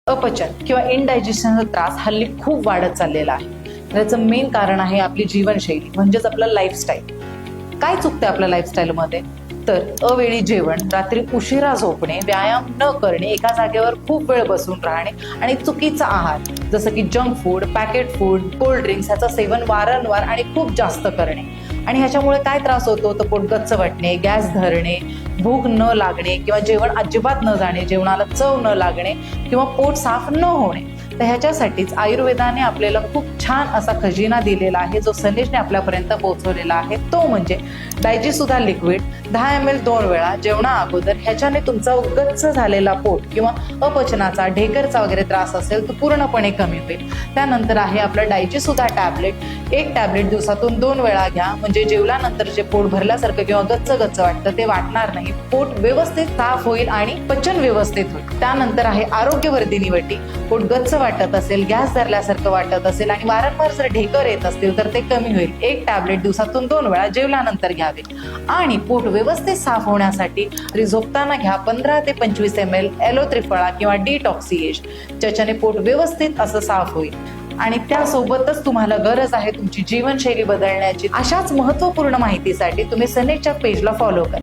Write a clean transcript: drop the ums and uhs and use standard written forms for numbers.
अपचन किंवा इनडायजेशनचा त्रास हल्ली खूप वाढत चाललेला आहे। त्याचं मेन कारण आहे आपली जीवनशैली, म्हणजेच आपलं लाईफस्टाईल। काय चुकतंय आपल्या लाईफस्टाईलमध्ये? तर अवेळी जेवण, रात्री उशिरा झोपणे, व्यायाम न करणे, एका जागेवर खूप वेळ बसून राहणे आणि चुकीचा आहार जसं की junk food, packet food, cold drinks ह्याचं सेवन वारंवार आणि खूप जास्त करणे। आणि ह्याच्यामुळे काय त्रास होतो तर पोट गच्च वाटणे, गॅस धरणे, भूक न लागणे किंवा जेवण अजिबात न जाणे, जेवणाला चव न लागणे किंवा पोट साफ न होणे। तर ह्याच्यासाठीच आयुर्वेदाने आपल्याला खूप छान असा खजिना दिलेला आहे, जो सनेजने आपल्यापर्यंत पोहोचवलेला आहे। तो म्हणजे डायजीसुधा लिक्विड 10 ml 2 वेळा जेवणा अगोदर। ह्याच्याने तुमचा गच्च झालेला पोट किंवा अपचनाचा, ढेकरचा वगैरे त्रास असेल तो पूर्णपणे कमी होईल। त्यानंतर आहे आपलं डायजीसुधा टॅबलेट। एक टॅबलेट दिवसातून 2 वेळा घ्या, म्हणजे जेवल्यानंतर जे पोट भरल्यासारखं किंवा गच्च गच्च वाटतं ते वाटणार नाही, पोट व्यवस्थित साफ होईल आणि पचन व्यवस्थित होईल। त्यानंतर आहे आरोग्यवर्धिनी वटी। पोट गच्च वाटत असेल, गॅस धरल्यासारखं वाटत असेल आणि वारंवार जर ढेकर येत असतील तर ते कमी होईल। एक टॅबलेट दिवसातून 2 वेळा जेवल्यानंतर घ्यावे। आणि पोट व्यवस्थित साफ होण्यासाठी झोपताना घ्या 15 ते 25 ml एलो त्रिफळा किंवा डिटॉक्सिएज, ज्याच्याने पोट व्यवस्थित असं साफ होईल। आणि त्यासोबतच तुम्हाला गरज आहे तुमची जीवनशैली बदलण्याची। अशाच महत्त्वपूर्ण माहितीसाठी तुम्ही सनेजच्या पेजला फॉलो करा।